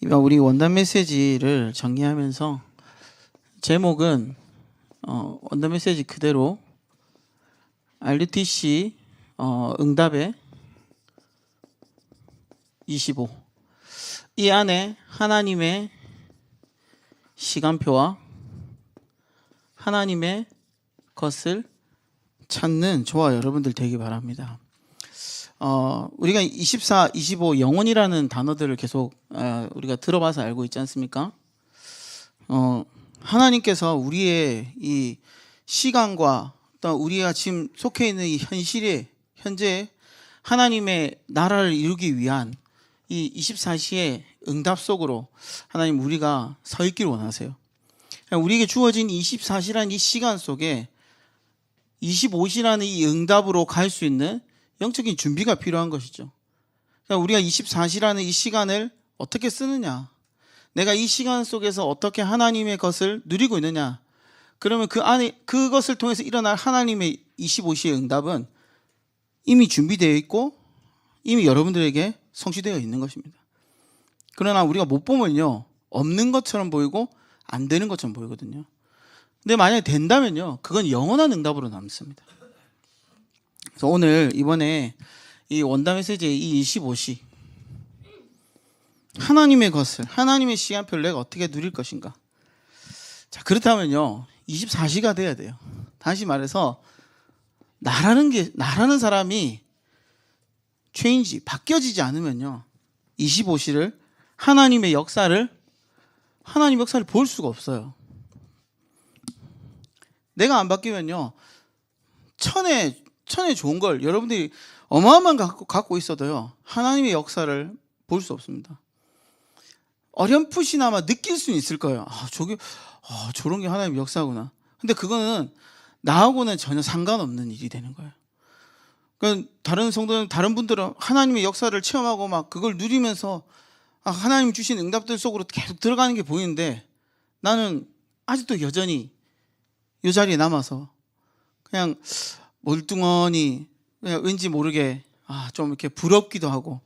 이번 우리 원단 메시지를 정리하면서 제목은 원단 메시지 그대로 RUTC 응답의 25. 이 안에 하나님의 시간표와 하나님의 것을 찾는 저와 여러분들 되기 바랍니다. 우리가 24, 25 영혼이라는 단어들을 계속 우리가 들어봐서 알고 있지 않습니까? 하나님께서 우리의 이 시간과 또 우리가 지금 속해 있는 이 현실에 현재 하나님의 나라를 이루기 위한 이 24시의 응답 속으로 하나님 우리가 서 있기를 원하세요. 우리에게 주어진 24시라는 이 시간 속에 25시라는 이 응답으로 갈 수 있는 영적인 준비가 필요한 것이죠. 그러니까 우리가 24시라는 이 시간을 어떻게 쓰느냐, 내가 이 시간 속에서 어떻게 하나님의 것을 누리고 있느냐, 그러면 그 안에 그것을 통해서 일어날 하나님의 25시의 응답은 이미 준비되어 있고 이미 여러분들에게 성취되어 있는 것입니다. 그러나 우리가 못 보면요, 없는 것처럼 보이고 안 되는 것처럼 보이거든요. 근데 만약에 된다면요, 그건 영원한 응답으로 남습니다. 그래서 오늘 이번에 이 원단 메시지의 이 25시, 하나님의 것을, 하나님의 시간표를 내가 어떻게 누릴 것인가. 자, 그렇다면요 24시가 돼야 돼요. 다시 말해서 나라는 사람이 바뀌어지지 않으면요 25시를 하나님의 역사를 볼 수가 없어요. 내가 안 바뀌면요 천에 좋은 걸 여러분들이 어마어마한 갖고 있어도요 하나님의 역사를 볼 수 없습니다. 어렴풋이나마 느낄 수는 있을 거예요. 저런 게 하나님의 역사구나. 근데 그거는 나하고는 전혀 상관없는 일이 되는 거예요. 그러니까 다른 분들은 하나님의 역사를 체험하고 막 그걸 누리면서 하나님 주신 응답들 속으로 계속 들어가는 게 보이는데, 나는 아직도 여전히 이 자리에 남아서 그냥 멀뚱하니 그냥 왠지 모르게 좀 이렇게 부럽기도 하고,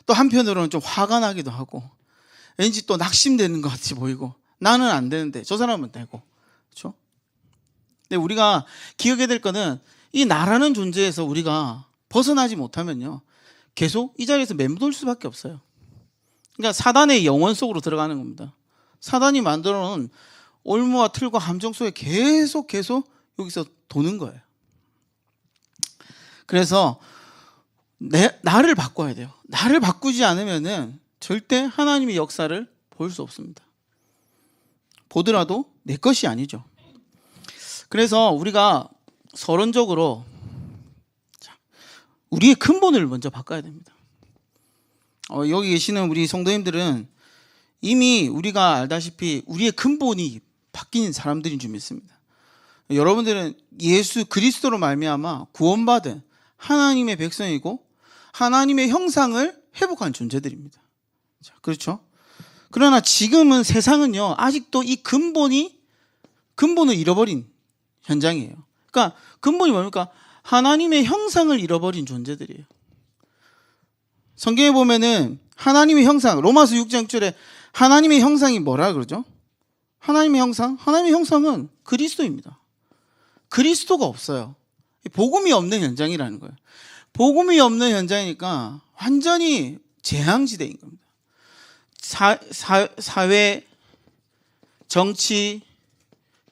또 한편으로는 좀 화가 나기도 하고, 왠지 또 낙심되는 것 같이 보이고, 나는 안 되는데 저 사람은 되고, 그렇죠? 근데 우리가 기억해야 될 거는 이 나라는 존재에서 우리가 벗어나지 못하면요 계속 이 자리에서 맴돌 수밖에 없어요. 그러니까 사단의 영혼 속으로 들어가는 겁니다. 사단이 만들어 놓은 올무와 틀과 함정 속에 계속 여기서 도는 거예요. 그래서 나를 바꿔야 돼요. 나를 바꾸지 않으면은 절대 하나님의 역사를 볼 수 없습니다. 보더라도 내 것이 아니죠. 그래서 우리가 서론적으로 우리의 근본을 먼저 바꿔야 됩니다. 여기 계시는 우리 성도님들은 이미 우리가 알다시피 우리의 근본이 바뀐 사람들인 줄 믿습니다. 여러분들은 예수 그리스도로 말미암아 구원받은 하나님의 백성이고 하나님의 형상을 회복한 존재들입니다. 자, 그렇죠? 그러나 지금은 세상은요 아직도 이 근본을 잃어버린 현장이에요. 그러니까 근본이 뭡니까? 하나님의 형상을 잃어버린 존재들이에요. 성경에 보면은 하나님의 형상, 로마서 6장 6절에 하나님의 형상이 뭐라 그러죠? 하나님의 형상은 그리스도입니다. 그리스도가 없어요. 복음이 없는 현장이라는 거예요. 복음이 없는 현장이니까 완전히 재앙지대인 겁니다. 사회, 정치,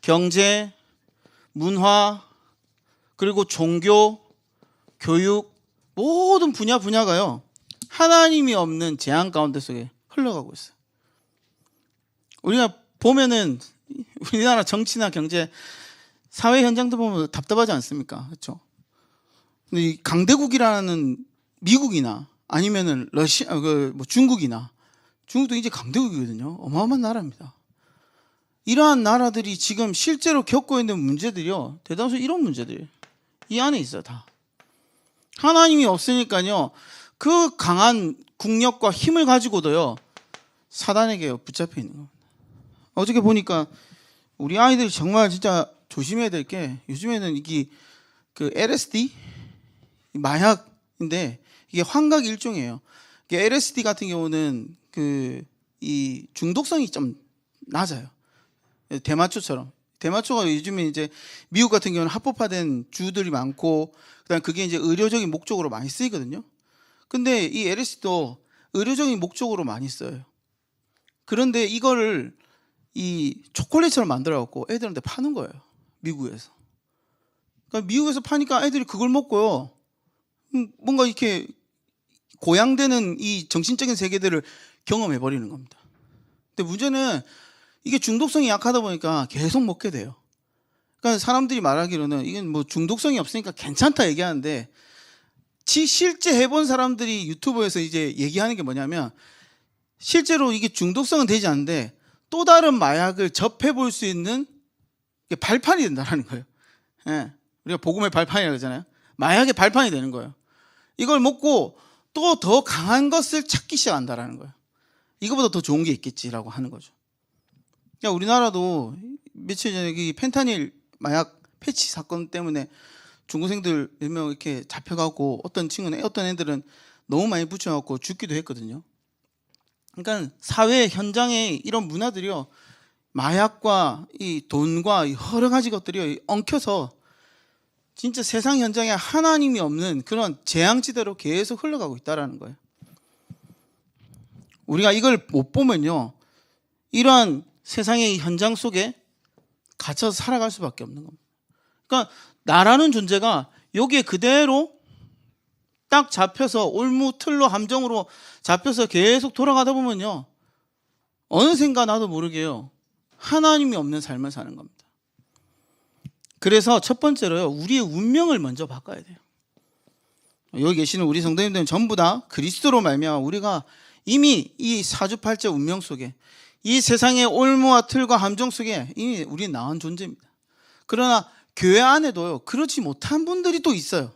경제, 문화, 그리고 종교, 교육, 모든 분야가요 하나님이 없는 재앙 가운데 속에 흘러가고 있어요. 우리가 보면은 우리나라 정치나 경제, 사회 현장도 보면 답답하지 않습니까? 그렇죠? 근데 이 강대국이라는 미국이나 아니면은 중국도 이제 강대국이거든요. 어마어마한 나라입니다. 이러한 나라들이 지금 실제로 겪고 있는 문제들이요 대다수 이런 문제들이에요. 이 안에 있어요. 다 하나님이 없으니까요 그 강한 국력과 힘을 가지고도요 사단에게 붙잡혀 있는 겁니다. 어저께 보니까 우리 아이들이 정말 진짜 조심해야 될 게, 요즘에는 이게 그 LSD 마약인데 이게 환각 일종이에요. LSD 같은 경우는 이 중독성이 좀 낮아요. 대마초처럼. 대마초가 요즘에 이제 미국 같은 경우는 합법화된 주들이 많고, 그다음 그게 이제 의료적인 목적으로 많이 쓰이거든요. 근데 이 LSD도 의료적인 목적으로 많이 써요. 그런데 이거를 이 초콜릿처럼 만들어갖고 애들한테 파는 거예요. 미국에서. 그러니까 미국에서 파니까 애들이 그걸 먹고요. 뭔가 이렇게 고양되는 이 정신적인 세계들을 경험해 버리는 겁니다. 근데 문제는 이게 중독성이 약하다 보니까 계속 먹게 돼요. 그러니까 사람들이 말하기로는 이건 뭐 중독성이 없으니까 괜찮다 얘기하는데, 실제 해본 사람들이 유튜브에서 이제 얘기하는 게 뭐냐면, 실제로 이게 중독성은 되지 않는데 또 다른 마약을 접해 볼 수 있는 발판이 된다는 거예요. 예. 우리가 복음의 발판이라고 하잖아요. 마약의 발판이 되는 거예요. 이걸 먹고 또 더 강한 것을 찾기 시작한다라는 거예요. 이거보다 더 좋은 게 있겠지라고 하는 거죠. 그러니까 우리나라도 며칠 전에 이 펜타닐 마약 패치 사건 때문에 중고생들 몇 명 이렇게 잡혀가고, 어떤 친구는, 어떤 애들은 너무 많이 붙여갖고 죽기도 했거든요. 그러니까 사회 현장에 이런 문화들이요, 마약과 이 돈과 여러 가지 것들이 엉켜서 진짜 세상 현장에 하나님이 없는 그런 재앙지대로 계속 흘러가고 있다라는 거예요. 우리가 이걸 못 보면요, 이러한 세상의 현장 속에 갇혀서 살아갈 수밖에 없는 겁니다. 그러니까 나라는 존재가 여기에 그대로 딱 잡혀서 올무 틀로 함정으로 잡혀서 계속 돌아가다 보면요, 어느샌가 나도 모르게요, 하나님이 없는 삶을 사는 겁니다. 그래서 첫 번째로요, 우리의 운명을 먼저 바꿔야 돼요. 여기 계시는 우리 성도님들은 전부 다 그리스도로 말미암아 우리가 이미 이 사주팔자 운명 속에, 이 세상의 올무와 틀과 함정 속에 이미 우리는 나온 존재입니다. 그러나 교회 안에도요, 그렇지 못한 분들이 또 있어요.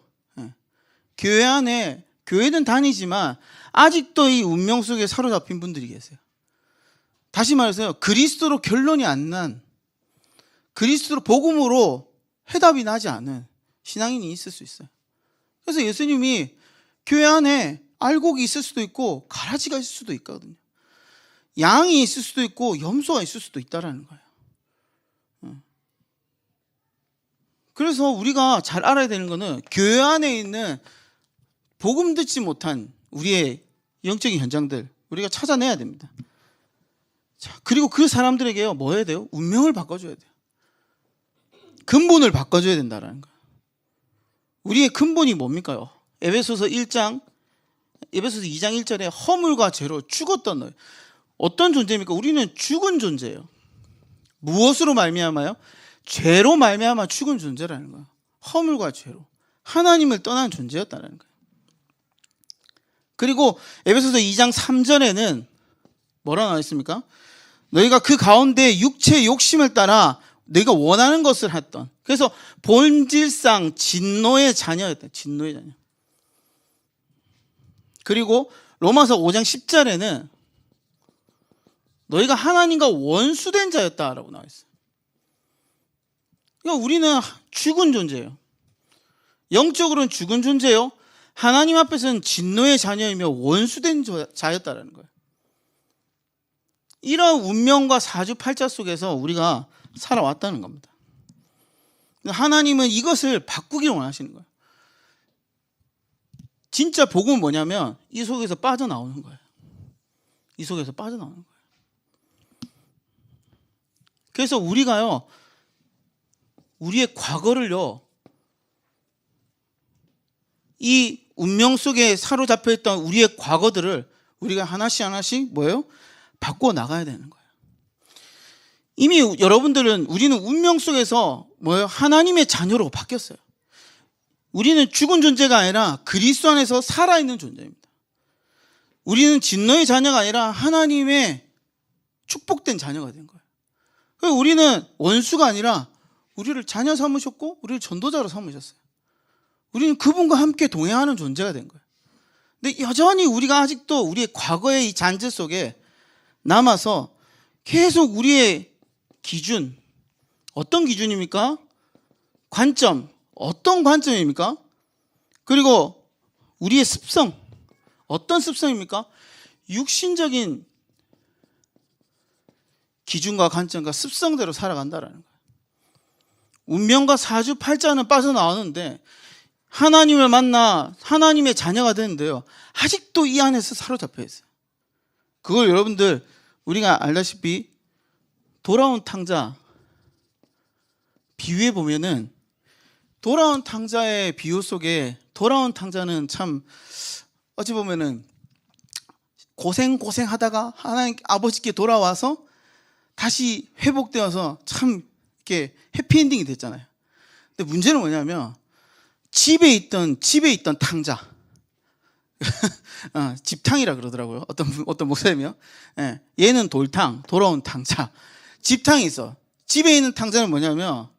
교회 안에, 교회는 다니지만 아직도 이 운명 속에 사로잡힌 분들이 계세요. 다시 말해서요, 그리스도로 결론이 안 난, 그리스도로 복음으로 해답이 나지 않은 신앙인이 있을 수 있어요. 그래서 예수님이 교회 안에 알곡이 있을 수도 있고 가라지가 있을 수도 있거든요. 양이 있을 수도 있고 염소가 있을 수도 있다라는 거예요. 그래서 우리가 잘 알아야 되는 거는, 교회 안에 있는 복음 듣지 못한 우리의 영적인 현장들, 우리가 찾아내야 됩니다. 자, 그리고 그 사람들에게요, 뭐 해야 돼요? 운명을 바꿔줘야 돼요. 근본을 바꿔줘야 된다는 거예요. 우리의 근본이 뭡니까? 에베소서 2장 1절에 허물과 죄로 죽었던 너희. 어떤 존재입니까? 우리는 죽은 존재예요. 무엇으로 말미암아요? 죄로 말미암아 죽은 존재라는 거예요. 허물과 죄로 하나님을 떠난 존재였다는 거예요. 그리고 에베소서 2장 3절에는 뭐라 나와 있습니까? 너희가 그 가운데 육체의 욕심을 따라 너희가 원하는 것을 했던, 그래서 본질상 진노의 자녀였다. 진노의 자녀. 그리고 로마서 5장 10절에는 너희가 하나님과 원수된 자였다라고 나와 있어요. 그러니까 우리는 죽은 존재예요. 영적으로는 죽은 존재요, 하나님 앞에서는 진노의 자녀이며 원수된 자였다라는 거예요. 이런 운명과 사주팔자 속에서 우리가 살아왔다는 겁니다. 하나님은 이것을 바꾸기를 원하시는 거예요. 진짜 복음은 뭐냐면 이 속에서 빠져나오는 거예요. 이 속에서 빠져나오는 거예요. 그래서 우리가요, 우리의 과거를요, 이 운명 속에 사로잡혀 있던 우리의 과거들을 우리가 하나씩 뭐예요? 바꿔 나가야 되는 거예요. 이미 여러분들은, 우리는 운명 속에서 뭐예요? 하나님의 자녀로 바뀌었어요. 우리는 죽은 존재가 아니라 그리스도 안에서 살아있는 존재입니다. 우리는 진노의 자녀가 아니라 하나님의 축복된 자녀가 된 거예요. 우리는 원수가 아니라 우리를 자녀 삼으셨고 우리를 전도자로 삼으셨어요. 우리는 그분과 함께 동행하는 존재가 된 거예요. 근데 여전히 우리가 아직도 우리의 과거의 이 잔재 속에 남아서 계속 우리의 기준, 어떤 기준입니까? 관점, 어떤 관점입니까? 그리고 우리의 습성, 어떤 습성입니까? 육신적인 기준과 관점과 습성대로 살아간다라는 거예요. 운명과 사주팔자는 빠져나오는데 하나님을 만나 하나님의 자녀가 되는데요, 아직도 이 안에서 사로잡혀 있어요. 그걸 여러분들 우리가 알다시피 돌아온 탕자 비유해 보면은, 돌아온 탕자의 비유 속에 돌아온 탕자는 참 어찌 보면은 고생하다가 하나님 아버지께 돌아와서 다시 회복되어서 참 이렇게 해피엔딩이 됐잖아요. 근데 문제는 뭐냐면 집에 있던 탕자 집탕이라 그러더라고요. 어떤 목사님이요. 예, 얘는 돌아온 탕자. 집탕이 있어. 집에 있는 탕자는 뭐냐면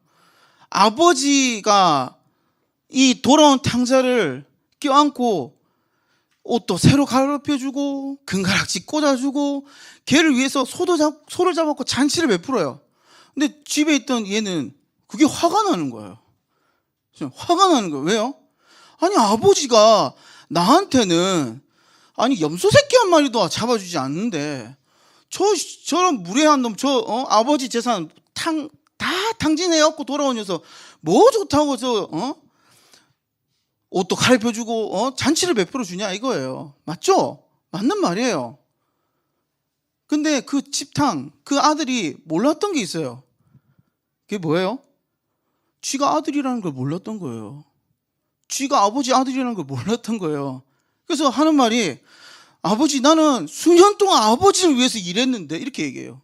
아버지가 이 돌아온 탕자를 껴안고 옷도 새로 갈아입혀주고 금가락지 꽂아주고 걔를 위해서 소를 잡았고 잔치를 베풀어요. 근데 집에 있던 얘는 그게 화가 나는 거예요. 화가 나는 거예요. 왜요? 아니 아버지가 나한테는 염소 새끼 한 마리도 잡아주지 않는데 저런 무례한 놈, 아버지 재산 다 탕진해갖고 돌아온 녀석 뭐 좋다고 옷도 갈아입혀주고 잔치를 베풀어 주냐 이거예요. 맞죠? 맞는 말이에요. 근데 그 집탕, 그 아들이 몰랐던 게 있어요. 그게 뭐예요? 쥐가 아들이라는 걸 몰랐던 거예요. 쥐가 아버지 아들이라는 걸 몰랐던 거예요. 그래서 하는 말이, 아버지 나는 수년 동안 아버지를 위해서 일했는데, 이렇게 얘기해요.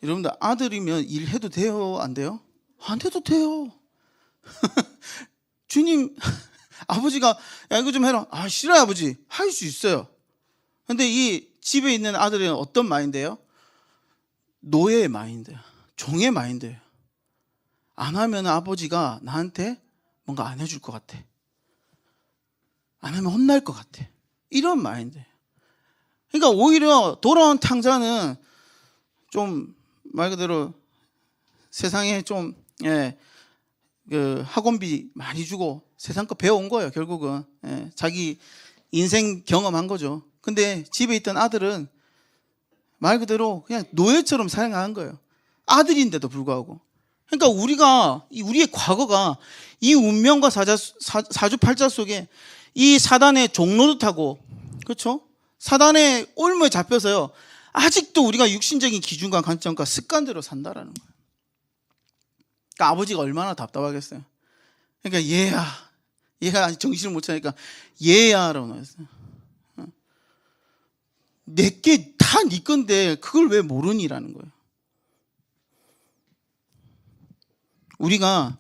여러분들 아들이면 일해도 돼요? 안 돼요? 안 해도 돼요. 주님 아버지가 야 이거 좀 해라. 싫어요 아버지. 할 수 있어요. 근데 이 집에 있는 아들은 어떤 마인드예요? 노예의 마인드야. 종의 마인드예요. 안 하면 아버지가 나한테 뭔가 안 해줄 것 같아. 안 하면 혼날 것 같아. 이런 마인드예요. 그러니까 오히려 돌아온 탕자는 좀 말 그대로 세상에 좀 그 학원비 많이 주고 세상 거 배워온 거예요. 결국은 자기 인생 경험한 거죠. 근데 집에 있던 아들은 말 그대로 그냥 노예처럼 살아가는 거예요. 아들인데도 불구하고. 그러니까 우리의 과거가 이 운명과 사주팔자 속에 이 사단의 종노릇하고, 그렇죠? 사단의 올무에 잡혀서요, 아직도 우리가 육신적인 기준과 관점과 습관대로 산다라는 거예요. 그러니까 아버지가 얼마나 답답하겠어요. 그러니까 얘가 아직 정신을 못 차니까 얘야라고 나왔어요. 내게 다 네 건데 그걸 왜 모르니라는 거예요. 우리가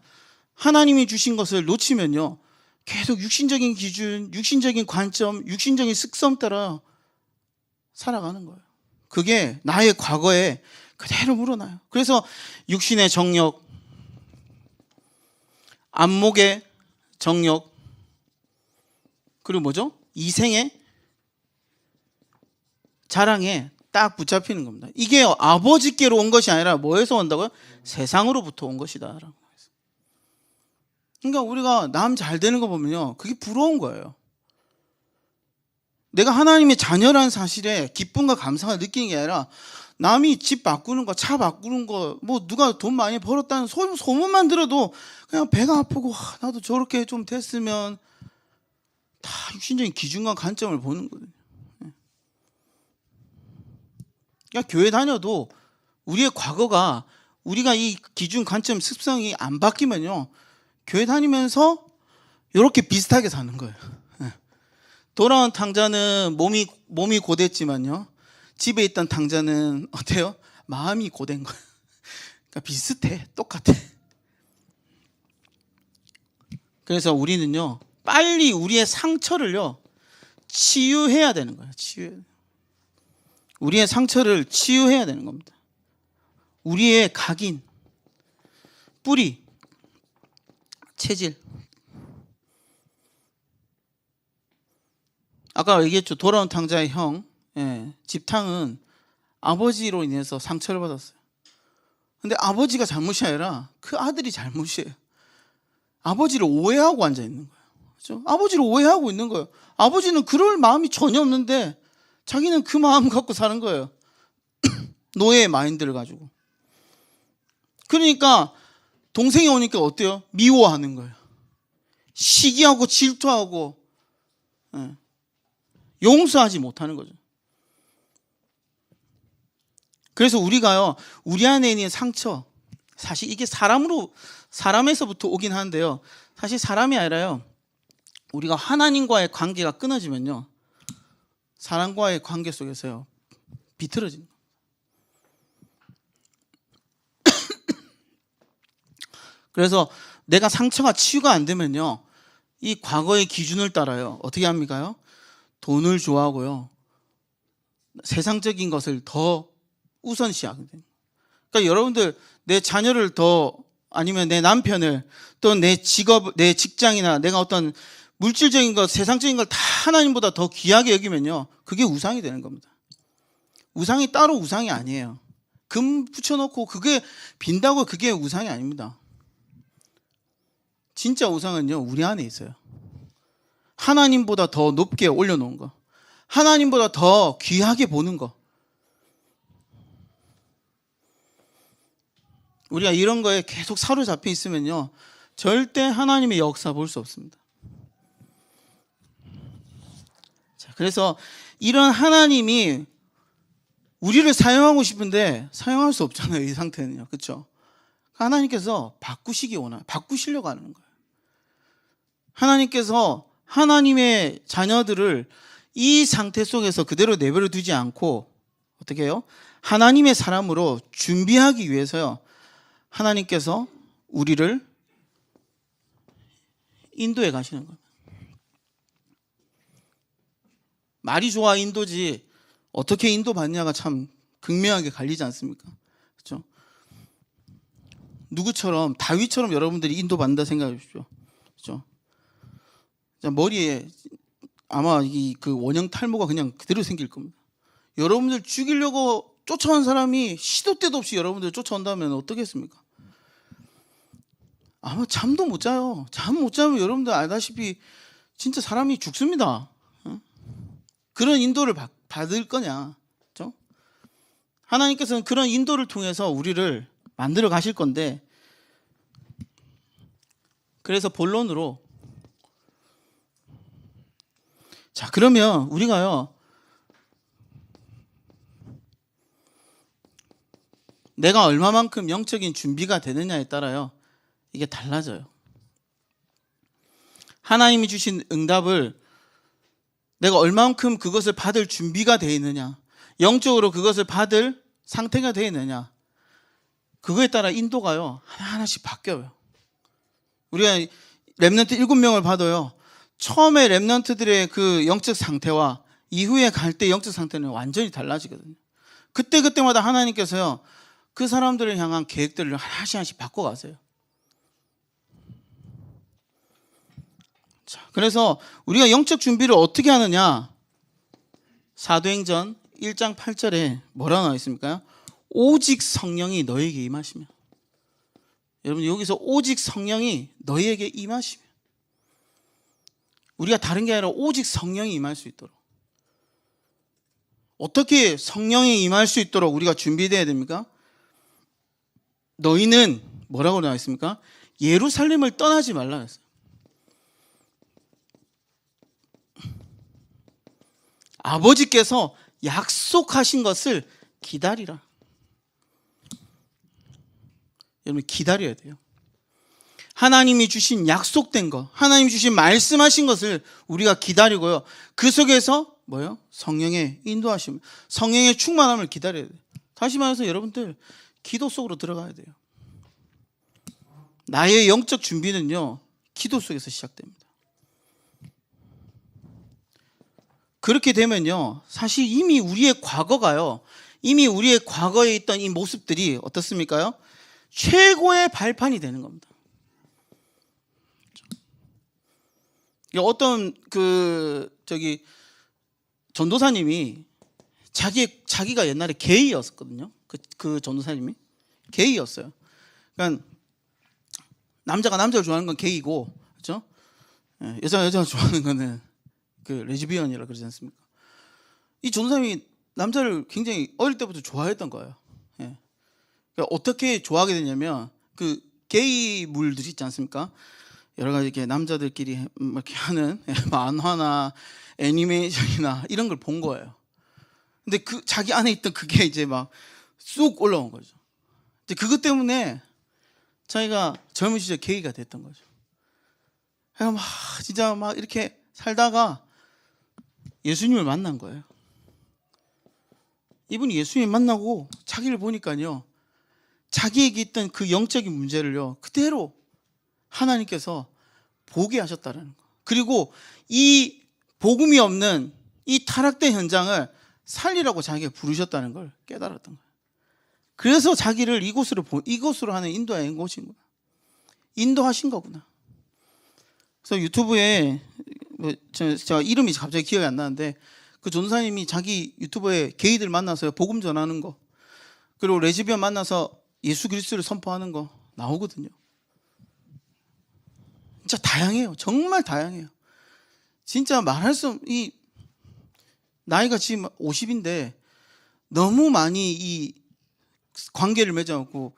하나님이 주신 것을 놓치면요, 계속 육신적인 기준, 육신적인 관점, 육신적인 습성 따라 살아가는 거예요. 그게 나의 과거에 그대로 물어나요. 그래서 육신의 정욕, 안목의 정욕, 그리고 뭐죠? 이생의 자랑에 딱 붙잡히는 겁니다. 이게 아버지께로 온 것이 아니라 뭐에서 온다고요? 세상으로부터 온 것이다. 그러니까 우리가 남 잘 되는 거 보면요, 그게 부러운 거예요. 내가 하나님의 자녀라는 사실에 기쁨과 감사가 느끼는 게 아니라 남이 집 바꾸는 거, 차 바꾸는 거, 뭐 누가 돈 많이 벌었다는 소문만 들어도 그냥 배가 아프고, 나도 저렇게 좀 됐으면, 다 육신적인 기준과 관점을 보는 거거든요. 그러니까 교회 다녀도 우리의 과거가, 우리가 이 기준, 관점, 습성이 안 바뀌면요, 교회 다니면서 이렇게 비슷하게 사는 거예요. 돌아온 탕자는 몸이 고됐지만요, 집에 있던 탕자는 어때요? 마음이 고된 거예요. 그러니까 비슷해, 똑같아. 그래서 우리는요, 빨리 우리의 상처를요 치유해야 되는 거예요. 우리의 상처를 치유해야 되는 겁니다. 우리의 각인, 뿌리, 체질. 아까 얘기했죠. 돌아온 탕자의 형, 집탕은 아버지로 인해서 상처를 받았어요. 근데 아버지가 잘못이 아니라 그 아들이 잘못이에요. 아버지를 오해하고 앉아 있는 거예요. 그렇죠? 아버지를 오해하고 있는 거예요. 아버지는 그럴 마음이 전혀 없는데 자기는 그 마음 갖고 사는 거예요. 노예의 마인드를 가지고. 그러니까 동생이 오니까 어때요? 미워하는 거예요. 시기하고 질투하고 용서하지 못하는 거죠. 그래서 우리가요, 우리 안에 있는 상처, 사실 이게 사람에서부터 오긴 하는데요, 사실 사람이 아니라요, 우리가 하나님과의 관계가 끊어지면요, 사람과의 관계 속에서요 비틀어지는 거예요. 그래서 내가 상처가 치유가 안 되면요, 이 과거의 기준을 따라요 어떻게 합니까요? 돈을 좋아하고요, 세상적인 것을 더 우선시하게 돼요. 그러니까 여러분들, 내 자녀를 더, 아니면 내 남편을, 또 내 직업, 내 직장이나 내가 어떤 물질적인 것, 세상적인 걸 다 하나님보다 더 귀하게 여기면요, 그게 우상이 되는 겁니다. 우상이 따로 우상이 아니에요. 금 붙여놓고 그게 빈다고 그게 우상이 아닙니다. 진짜 우상은요, 우리 안에 있어요. 하나님보다 더 높게 올려놓은 거, 하나님보다 더 귀하게 보는 거. 우리가 이런 거에 계속 사로잡혀 있으면요, 절대 하나님의 역사 볼 수 없습니다. 자, 그래서 이런 하나님이 우리를 사용하고 싶은데 사용할 수 없잖아요, 이 상태는요. 그렇죠? 하나님께서 바꾸시려고 하는 거예요. 하나님께서 하나님의 자녀들을 이 상태 속에서 그대로 내버려 두지 않고 어떻게 해요? 하나님의 사람으로 준비하기 위해서요, 하나님께서 우리를 인도에 가시는 거예요. 말이 좋아 인도지 어떻게 인도받냐가 참 극명하게 갈리지 않습니까? 그렇죠? 누구처럼, 다윗처럼 여러분들이 인도받는다 생각해 보십시오. 그렇죠? 머리에 아마 그 원형 탈모가 그냥 그대로 생길 겁니다. 여러분들 죽이려고 쫓아온 사람이 시도 때도 없이 여러분들 쫓아온다면 어떻겠습니까? 아마 잠도 못 자요. 잠 못 자면 여러분들 알다시피 진짜 사람이 죽습니다. 그런 인도를 받을 거냐? 그렇죠? 하나님께서는 그런 인도를 통해서 우리를 만들어 가실 건데, 그래서 본론으로, 자, 그러면 우리가요, 내가 얼마만큼 영적인 준비가 되느냐에 따라요, 이게 달라져요. 하나님이 주신 응답을 내가 얼마만큼 그것을 받을 준비가 되어 있느냐, 영적으로 그것을 받을 상태가 되어 있느냐, 그거에 따라 인도가요 하나하나씩 바뀌어요. 우리가 렘넌트 7명을 봐도요, 처음에 렘넌트들의 그 영적 상태와 이후에 갈 때 영적 상태는 완전히 달라지거든요. 그때마다 하나님께서요, 그 사람들을 향한 계획들을 하나씩 바꿔가세요. 자, 그래서 우리가 영적 준비를 어떻게 하느냐, 사도행전 1장 8절에 뭐라고 나와 있습니까? 오직 성령이 너에게 임하시면. 여러분, 여기서 오직 성령이 너에게 임하시면, 우리가 다른 게 아니라 오직 성령이 임할 수 있도록, 어떻게 성령이 임할 수 있도록 우리가 준비되어야 됩니까? 너희는 뭐라고 나와 있습니까? 예루살렘을 떠나지 말라 했어요. 아버지께서 약속하신 것을 기다리라. 여러분, 기다려야 돼요. 하나님이 주신 약속된 것, 하나님이 주신 말씀하신 것을 우리가 기다리고요, 그 속에서 뭐요? 성령의 인도하심, 성령의 충만함을 기다려야 돼요. 다시 말해서 여러분들, 기도 속으로 들어가야 돼요. 나의 영적 준비는요, 기도 속에서 시작됩니다. 그렇게 되면요, 사실 이미 우리의 과거가요, 이미 우리의 과거에 있던 이 모습들이 어떻습니까요? 최고의 발판이 되는 겁니다. 어떤 전도사님이 자기가 옛날에 게이였었거든요. 그 전도사님이 게이였어요. 그러니까 남자가 남자를 좋아하는 건 게이고, 그렇죠? 여자가 여자를 좋아하는 거는 그 레즈비언이라 그러지 않습니까? 이 전도사님이 남자를 굉장히 어릴 때부터 좋아했던 거예요. 예. 그러니까 어떻게 좋아하게 됐냐면 그 게이물들 있지 않습니까? 여러 가지 이렇게 남자들끼리 이렇게 하는 만화나 애니메이션이나 이런 걸 본 거예요. 근데 그 자기 안에 있던 그게 이제 막 쑥 올라온 거죠. 이제 그것 때문에 자기가 젊은 시절 게이가 됐던 거죠. 그래서 막 진짜 막 이렇게 살다가 예수님을 만난 거예요. 이분이 예수님 만나고 자기를 보니까요, 자기에게 있던 그 영적인 문제를요 그대로 하나님께서 보게 하셨다는 거. 그리고 이 복음이 없는 이 타락된 현장을 살리라고 자기가 부르셨다는 걸 깨달았던 거예요. 그래서 자기를 이곳으로 하는 인도하신 곳이구나. 인도하신 거구나. 그래서 유튜브에 제가 이름이 갑자기 기억이 안 나는데 그 전도사님이 자기 유튜브에 게이들 만나서 복음 전하는 거, 그리고 레즈비언 만나서 예수 그리스도를 선포하는 거 나오거든요. 진짜 다양해요. 정말 다양해요. 진짜 말할 수, 이 나이가 지금 50인데 너무 많이 이 관계를 맺어갖고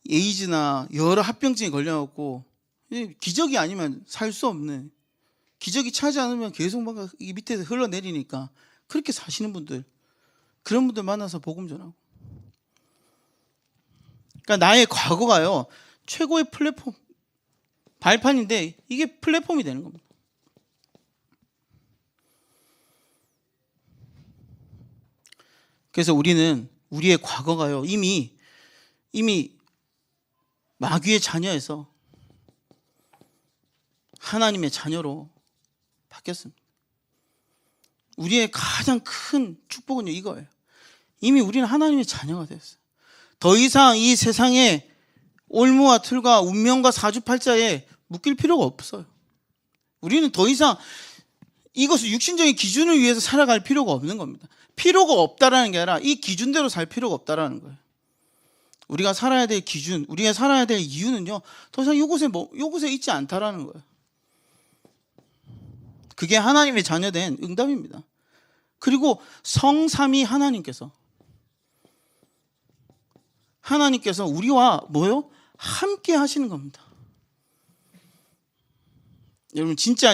에이즈나 여러 합병증에 걸려갖고 기적이 아니면 살 수 없는, 기적이 차지 않으면 계속 뭔가 이 밑에서 흘러내리니까 그렇게 사시는 분들, 그런 분들 만나서 복음 전하고. 그러니까 나의 과거가요 최고의 플랫폼, 발판인데 이게 플랫폼이 되는 겁니다. 그래서 우리는 우리의 과거가요 이미 마귀의 자녀에서 하나님의 자녀로 바뀌었습니다. 우리의 가장 큰 축복은요 이거예요. 이미 우리는 하나님의 자녀가 되었어요. 더 이상 이 세상에 올무와 틀과 운명과 사주팔자에 묶일 필요가 없어요. 우리는 더 이상 이것을 육신적인 기준을 위해서 살아갈 필요가 없는 겁니다. 필요가 없다라는 게 아니라 이 기준대로 살 필요가 없다라는 거예요. 우리가 살아야 될 기준, 우리가 살아야 될 이유는요 더 이상 이곳에 있지 않다라는 거예요. 그게 하나님의 자녀된 응답입니다. 그리고 성삼위 하나님께서 우리와 뭐요? 함께 하시는 겁니다. 여러분 진짜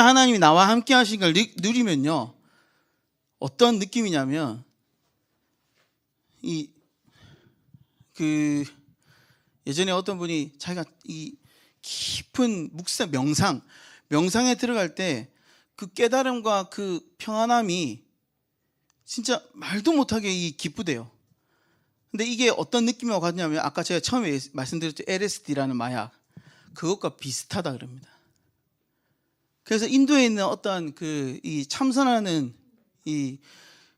하나님이 나와 함께 하시는 걸 누리면요 어떤 느낌이냐면 예전에 어떤 분이 자기가 이 깊은 명상에 들어갈 때 그 깨달음과 그 평안함이 진짜 말도 못하게 기쁘대요. 근데 이게 어떤 느낌과 같냐면 아까 제가 처음에 말씀드렸죠. LSD라는 마약, 그것과 비슷하다 그럽니다. 그래서 인도에 있는 어떤 이 참선하는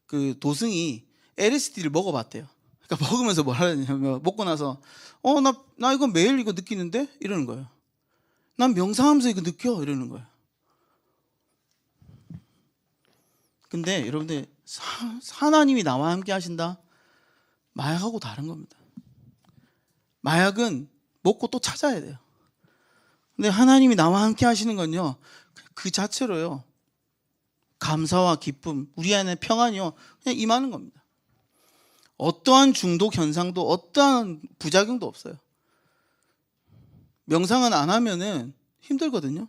그 도승이 LSD를 먹어봤대요. 그러니까 먹으면서 뭘 하냐면 먹고 나서 나 이거 매일 이거 느끼는데 이러는 거예요. 난 명상하면서 이거 느껴 이러는 거예요. 근데 여러분들 하나님이 나와 함께 하신다? 마약하고 다른 겁니다. 마약은 먹고 또 찾아야 돼요. 근데 하나님이 나와 함께 하시는 건요 그 자체로요 감사와 기쁨, 우리 안에 평안이요 그냥 임하는 겁니다. 어떠한 중독 현상도 어떠한 부작용도 없어요. 명상은 안 하면은 힘들거든요.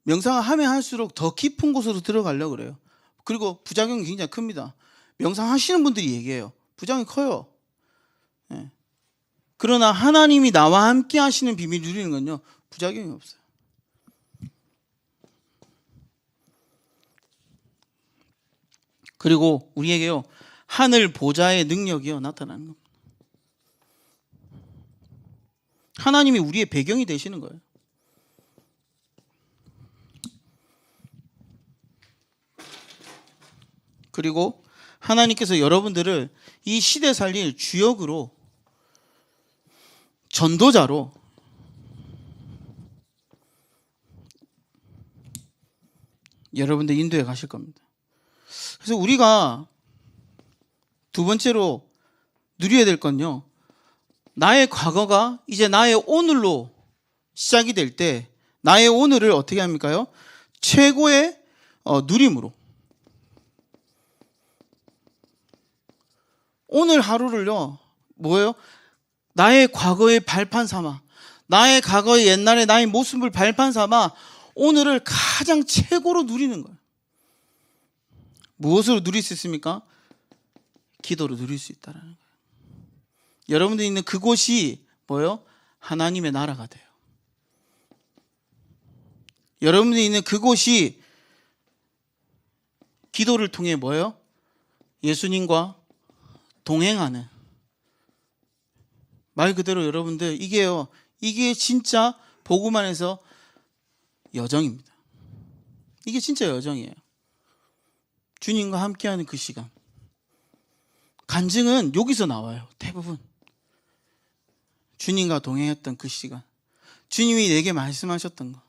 명상을 하면 할수록 더 깊은 곳으로 들어가려고 그래요. 그리고 부작용이 굉장히 큽니다. 명상하시는 분들이 얘기해요. 부작용이 커요. 예. 그러나 하나님이 나와 함께 하시는 비밀 누리는 건요 부작용이 없어요. 그리고 우리에게요 하늘 보좌의 능력이요 나타나는 겁니다. 하나님이 우리의 배경이 되시는 거예요. 그리고 하나님께서 여러분들을 이 시대 살릴 주역으로, 전도자로 여러분들 인도에 가실 겁니다. 그래서 우리가 두 번째로 누려야 될 건요 나의 과거가 이제 나의 오늘로 시작이 될 때 나의 오늘을 어떻게 합니까요? 최고의 누림으로, 오늘 하루를요, 뭐예요? 나의 과거의 발판 삼아, 나의 과거의 옛날에 나의 모습을 발판 삼아 오늘을 가장 최고로 누리는 거예요. 무엇으로 누릴 수 있습니까? 기도로 누릴 수 있다는 거예요. 여러분들이 있는 그곳이 뭐예요? 하나님의 나라가 돼요. 여러분들이 있는 그곳이 기도를 통해 뭐예요? 예수님과 동행하는, 말 그대로 여러분들 이게요, 이게 진짜 복음 안에서 여정입니다. 이게 진짜 여정이에요. 주님과 함께하는 그 시간. 간증은 여기서 나와요. 대부분 주님과 동행했던 그 시간, 주님이 내게 말씀하셨던 거,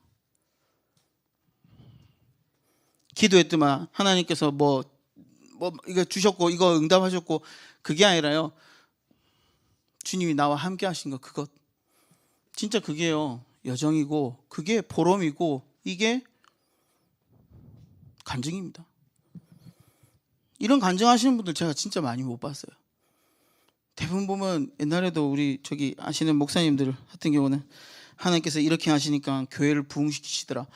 기도했더만 하나님께서 뭐 이거 주셨고 이거 응답하셨고, 그게 아니라요, 주님이 나와 함께 하신 거, 그것 진짜 그게요 여정이고, 그게 보람이고, 이게 간증입니다. 이런 간증하시는 분들 제가 진짜 많이 못 봤어요. 대부분 보면 옛날에도 우리 저기 아시는 목사님들 같은 경우는 하나님께서 이렇게 하시니까 교회를 부흥시키시더라,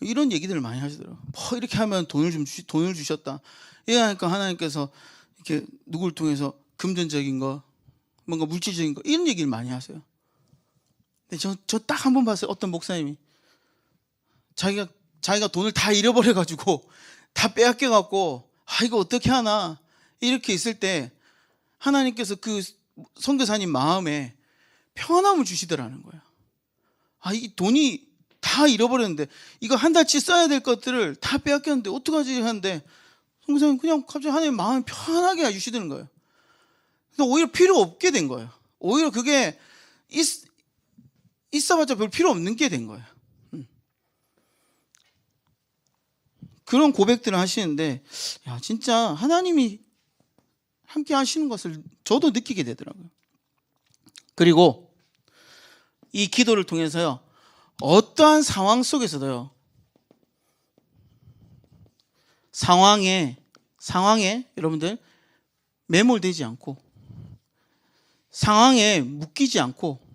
이런 얘기들을 많이 하시더라고요. 뭐 이렇게 하면 돈을 주셨다, 이렇게 하니까 하나님께서 이렇게 누구를 통해서 금전적인 거, 뭔가 물질적인 거, 이런 얘기를 많이 하세요. 근데 저 딱 한 번 봤어요. 어떤 목사님이 자기가 돈을 다 잃어버려가지고 다 빼앗겨갖고, 이거 어떻게 하나, 이렇게 있을 때 하나님께서 그 선교사님 마음에 평안함을 주시더라는 거예요. 이 돈이 다 잃어버렸는데, 이거 한 달치 써야 될 것들을 다 빼앗겼는데 어떡하지 하는데, 선교사님 그냥 갑자기 하나님 마음이 편하게 해주시는 거예요. 그래서 오히려 필요 없게 된 거예요. 오히려 그게 있어봤자 별 필요 없는 게 된 거예요. 그런 고백들을 하시는데, 야, 진짜 하나님이 함께 하시는 것을 저도 느끼게 되더라고요. 그리고 이 기도를 통해서요, 어떠한 상황 속에서도요, 상황에 여러분들 매몰되지 않고, 상황에 묶이지 않고,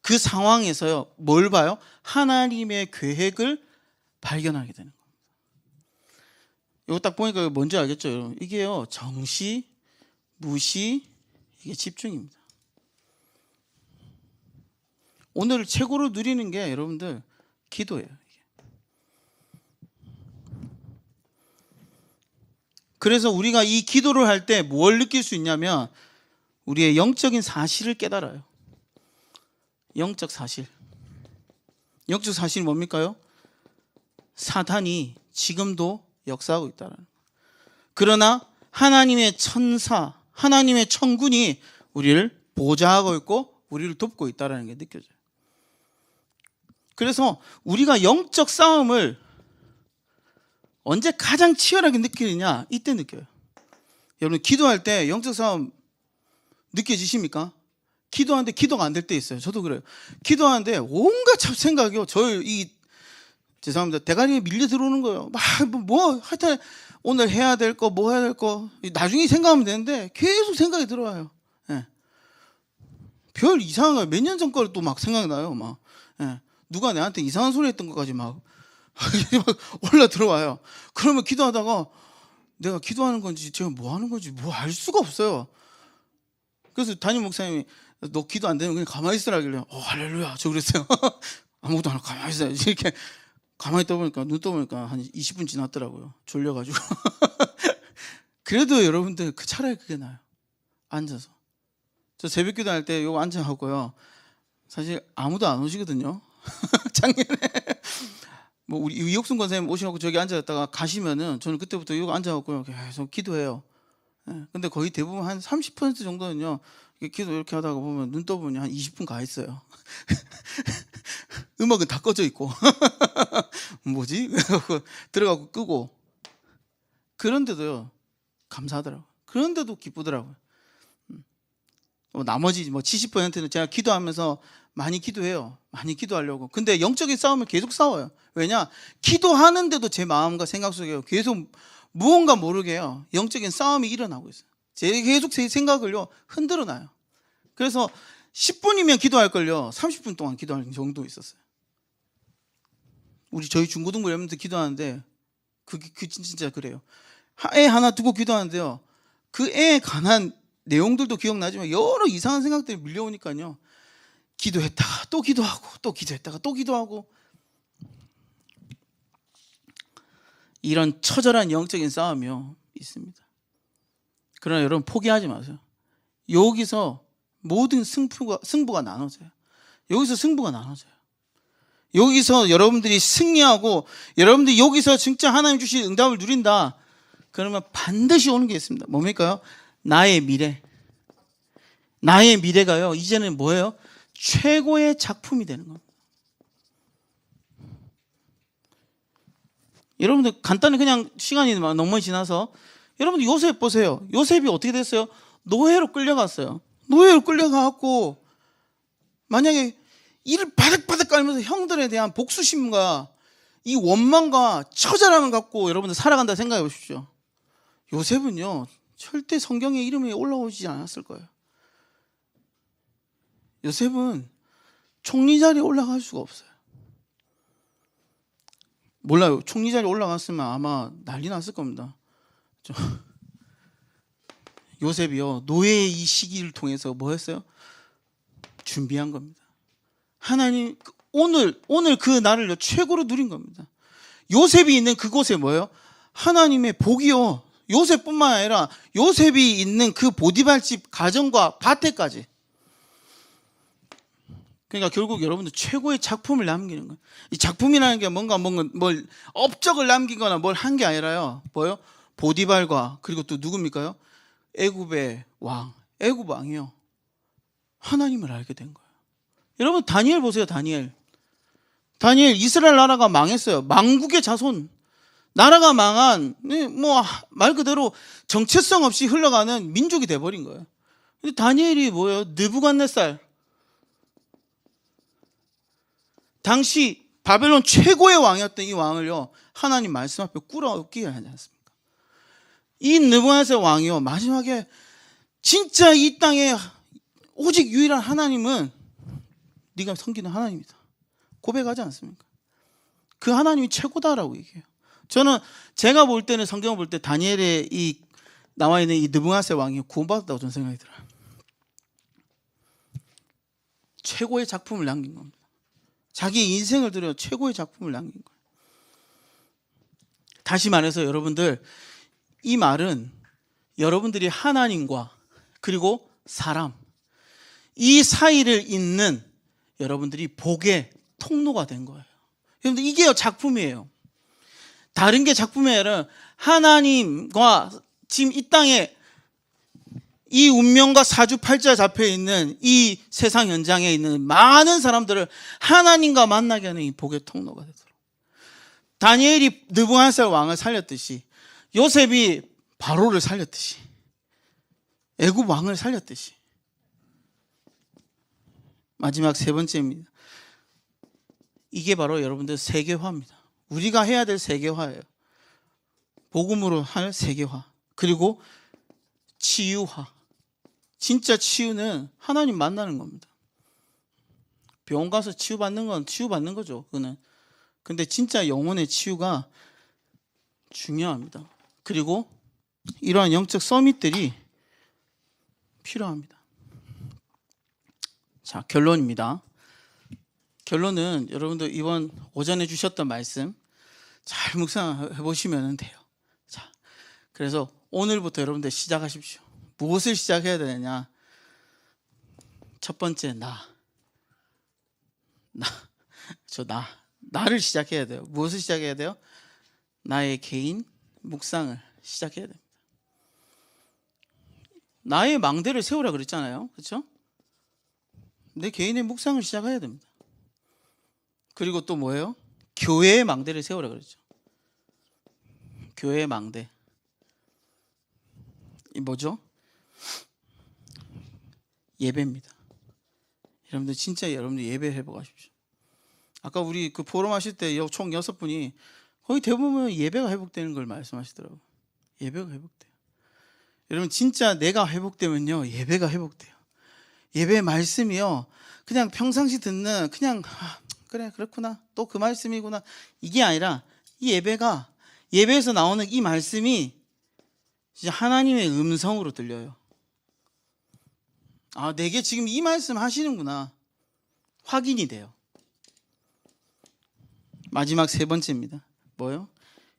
그 상황에서요 뭘 봐요? 하나님의 계획을 발견하게 되는 겁니다. 이거 딱 보니까 뭔지 알겠죠, 여러분? 이게요, 정시, 무시, 이게 집중입니다. 오늘을 최고로 누리는 게 여러분들 기도예요. 그래서 우리가 이 기도를 할 때 뭘 느낄 수 있냐면, 우리의 영적인 사실을 깨달아요. 영적 사실. 영적 사실이 뭡니까요? 사탄이 지금도 역사하고 있다는 거예요. 그러나 하나님의 천사, 하나님의 천군이 우리를 보좌하고 있고 우리를 돕고 있다는 게 느껴져요. 그래서 우리가 영적 싸움을 언제 가장 치열하게 느끼느냐, 이때 느껴요. 여러분 기도할 때 영적 싸움 느껴지십니까? 기도하는데 기도가 안 될 때 있어요. 저도 그래요. 기도하는데 온갖 생각이요, 죄송합니다, 대가리에 밀려 들어오는 거예요. 하여튼 오늘 해야 될 거, 뭐 해야 될 거 나중에 생각하면 되는데 계속 생각이 들어와요. 예. 별 이상한 거, 몇 년 전 거를 또 막 생각이 나요. 예. 누가 내한테 이상한 소리 했던 것까지 막 올라 들어와요. 그러면 기도하다가 내가 기도하는 건지 제가 뭐 하는 건지 뭐 알 수가 없어요. 그래서 담임 목사님이 너 기도 안 되면 그냥 가만히 있으라길래 할렐루야, 저 그랬어요. 아무것도 안 하고 가만히 있어요. 이렇게 가만히 떠보니까, 눈 떠보니까 한 20분 지났더라고요. 졸려가지고. 그래도 여러분들 차라리 그게 나아요. 앉아서. 저 새벽 기도 할 때 요거 앉아갖고요, 사실 아무도 안 오시거든요. 작년에 뭐 우리 이혁순 권사님 오셔갖고 저기 앉아있다가 가시면은 저는 그때부터 요거 앉아갖고요 계속 기도해요. 예. 근데 거의 대부분 한 30% 정도는요, 기도 이렇게 하다가 보면 눈 떠보면 한 20분 가 있어요. 음악은 다 꺼져 있고 뭐지? 들어가고 끄고. 그런데도요 감사하더라고요. 그런데도 기쁘더라고요. 나머지 70%는 제가 기도하면서 많이 기도해요. 많이 기도하려고. 근데 영적인 싸움을 계속 싸워요. 왜냐? 기도하는데도 제 마음과 생각 속에 계속 무언가 모르게요, 영적인 싸움이 일어나고 있어요. 계속 제 생각을요 흔들어 놔요. 그래서 10분이면 기도할걸요 30분 동안 기도할 정도 있었어요. 저희 중고등부 여러분들 기도하는데 그 진짜 그래요. 애 하나 두고 기도하는데요, 그 애에 관한 내용들도 기억나지만 여러 이상한 생각들이 밀려오니까요, 기도했다가 또 기도하고 또 기도했다가 또 기도하고, 이런 처절한 영적인 싸움이요 있습니다. 그러나 여러분 포기하지 마세요. 여기서 모든 승부가 나눠져요. 여기서 승부가 나눠져요. 여기서 여러분들이 승리하고 여러분들이 여기서 진짜 하나님 주신 응답을 누린다, 그러면 반드시 오는 게 있습니다. 뭡니까요? 나의 미래. 나의 미래가요 이제는 뭐예요? 최고의 작품이 되는 겁니다. 여러분들 간단히 그냥 시간이 너무 지나서 여러분들 요셉 보세요. 요셉이 어떻게 됐어요? 노예로 끌려갔어요. 노예로 끌려가고 만약에 이를 바닥바닥 깔면서 형들에 대한 복수심과 이 원망과 처절함을 갖고 여러분들 살아간다 생각해 보십시오. 요셉은요 절대 성경의 이름이 올라오지 않았을 거예요. 요셉은 총리 자리에 올라갈 수가 없어요. 몰라요. 총리 자리에 올라갔으면 아마 난리 났을 겁니다. 요셉이요 노예의 이 시기를 통해서 뭐 했어요? 준비한 겁니다. 하나님 오늘 그 날을 최고로 누린 겁니다. 요셉이 있는 그곳에 뭐예요? 하나님의 복이요. 요셉뿐만 아니라 요셉이 있는 그 보디발 집 가정과 밭에까지. 그러니까 결국 여러분들 최고의 작품을 남기는 거예요. 이 작품이라는 게 뭔가 뭘 업적을 남기거나 뭘 한 게 아니라요. 뭐요? 보디발과 그리고 또 누굽니까요? 애굽의 왕, 애굽 왕이요. 하나님을 알게 된 거예요. 여러분 다니엘 보세요. 다니엘 이스라엘 나라가 망했어요. 망국의 자손. 나라가 망한 뭐 말 그대로 정체성 없이 흘러가는 민족이 돼버린 거예요. 근데 다니엘이 뭐예요? 느부갓네살, 당시 바벨론 최고의 왕이었던 이 왕을요 하나님 말씀 앞에 꿇어엎기게 하지 않습니까? 이 느부갓네살 왕이요 마지막에 진짜 이 땅에 오직 유일한 하나님은 네가 섬기는 하나님이다 고백하지 않습니까? 그 하나님이 최고다라고 얘기해요. 저는 제가 볼 때는 성경을 볼 때 다니엘의 이 나와 있는 이 느부갓네살 왕이 구원받았다고 저는 생각이 들어요. 최고의 작품을 남긴 겁니다. 자기 인생을 들여 최고의 작품을 남긴 거예요. 다시 말해서 여러분들 이 말은 여러분들이 하나님과 그리고 사람 이 사이를 잇는 여러분들이 복의 통로가 된 거예요. 여러분들 이게 작품이에요. 다른 게 작품이 아니라 하나님과 지금 이 땅에 이 운명과 사주팔자에 잡혀있는 이 세상 현장에 있는 많은 사람들을 하나님과 만나게 하는 이 복의 통로가 되도록, 다니엘이 느부갓네살 왕을 살렸듯이 요셉이 바로를 살렸듯이 애굽 왕을 살렸듯이, 마지막 세 번째입니다. 이게 바로 여러분들 세계화입니다. 우리가 해야 될 세계화예요. 복음으로 할 세계화. 그리고 치유화. 진짜 치유는 하나님 만나는 겁니다. 병원 가서 치유받는 건 치유받는 거죠. 그거는. 근데 진짜 영혼의 치유가 중요합니다. 그리고 이러한 영적 서밋들이 필요합니다. 자, 결론입니다. 결론은 여러분들 이번 오전에 주셨던 말씀 잘 묵상해 보시면 돼요. 자, 그래서 오늘부터 여러분들 시작하십시오. 무엇을 시작해야 되느냐? 첫 번째 나를 시작해야 돼요. 무엇을 시작해야 돼요? 나의 개인 묵상을 시작해야 됩니다. 나의 망대를 세우라 그랬잖아요. 그렇죠? 내 개인의 묵상을 시작해야 됩니다. 그리고 또 뭐예요? 교회의 망대를 세우라 그랬죠. 교회의 망대. 이 뭐죠? 예배입니다. 여러분들 진짜 여러분들 예배해 보고 하십시오. 아까 우리 그 포럼 하실 때 총 6분이 거의 대부분 예배가 회복되는 걸 말씀하시더라고요. 예배가 회복돼요. 여러분 진짜 내가 회복되면요 예배가 회복돼요. 예배 말씀이요 그냥 평상시 듣는 그냥 그래 그렇구나 또 그 말씀이구나 이게 아니라 이 예배가 예배에서 나오는 이 말씀이 진짜 하나님의 음성으로 들려요. 아 내게 지금 이 말씀 하시는구나 확인이 돼요. 마지막 세 번째입니다. 뭐요?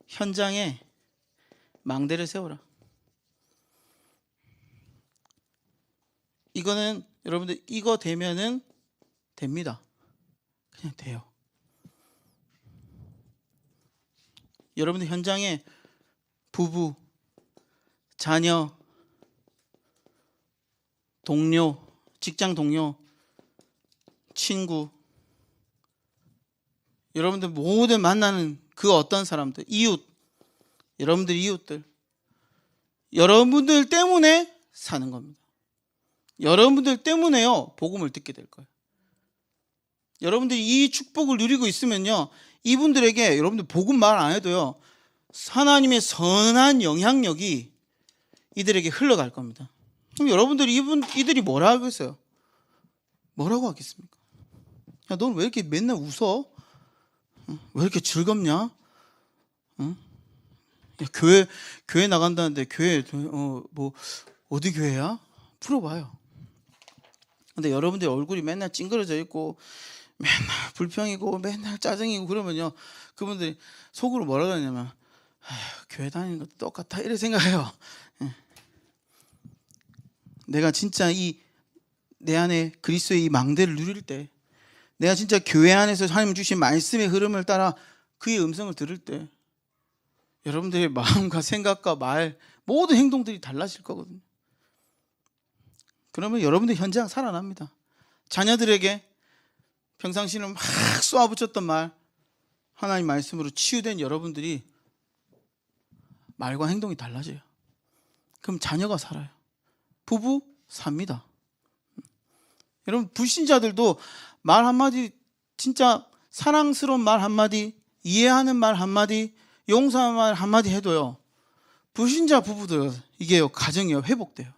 현장에 망대를 세워라. 이거는 여러분들 이거 되면은 됩니다. 그냥 돼요. 여러분들 현장에 부부, 자녀, 동료, 직장 동료, 친구, 여러분들 모든 만나는 그 어떤 사람들, 이웃, 여러분들 이웃들, 여러분들 때문에 사는 겁니다. 여러분들 때문에요 복음을 듣게 될 거예요. 여러분들이 이 축복을 누리고 있으면요 이분들에게 여러분들 복음 말 안 해도요 하나님의 선한 영향력이 이들에게 흘러갈 겁니다. 그럼 여러분들이 이들이 뭐라 하겠어요? 뭐라고 하겠습니까? 야, 넌 왜 이렇게 맨날 웃어? 왜 이렇게 즐겁냐? 야, 교회 나간다는데 교회 뭐 어디 교회야? 풀어봐요. 근데 여러분들 얼굴이 맨날 찡그러져 있고 맨날 불평이고 맨날 짜증이고 그러면요 그분들이 속으로 뭐라고 하냐면 교회 다니는 것도 똑같아 이렇게 생각해요. 내가 진짜 내 안에 그리스도의 이 망대를 누릴 때 내가 진짜 교회 안에서 하나님 주신 말씀의 흐름을 따라 그의 음성을 들을 때 여러분들의 마음과 생각과 말 모든 행동들이 달라질 거거든요. 그러면 여러분들 현장 살아납니다. 자녀들에게 평상시는 막 쏘아붙였던 말 하나님 말씀으로 치유된 여러분들이 말과 행동이 달라져요. 그럼 자녀가 살아요. 부부 삽니다. 여러분 불신자들도 말 한마디 진짜 사랑스러운 말 한마디 이해하는 말 한마디 용서하는 말 한마디 해도요 불신자 부부들 이게요 가정이 회복돼요.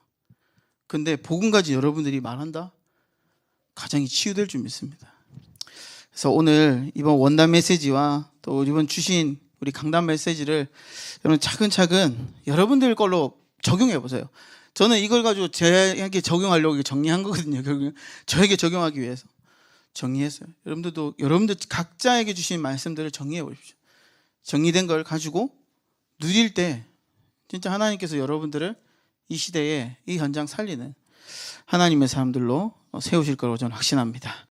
근데 복음 가진 여러분들이 말한다? 가정이 치유될 줄 믿습니다. 그래서 오늘 이번 원단 메시지와 또 이번 주신 우리 강단 메시지를 여러분 차근차근 여러분들 걸로 적용해 보세요. 저는 이걸 가지고 저에게 적용하려고 정리한 거거든요. 결국 저에게 적용하기 위해서 정리했어요. 여러분들도 여러분들 각자에게 주신 말씀들을 정리해 보십시오. 정리된 걸 가지고 누릴 때 진짜 하나님께서 여러분들을 이 시대에 이 현장 살리는 하나님의 사람들로 세우실 거라고 저는 확신합니다.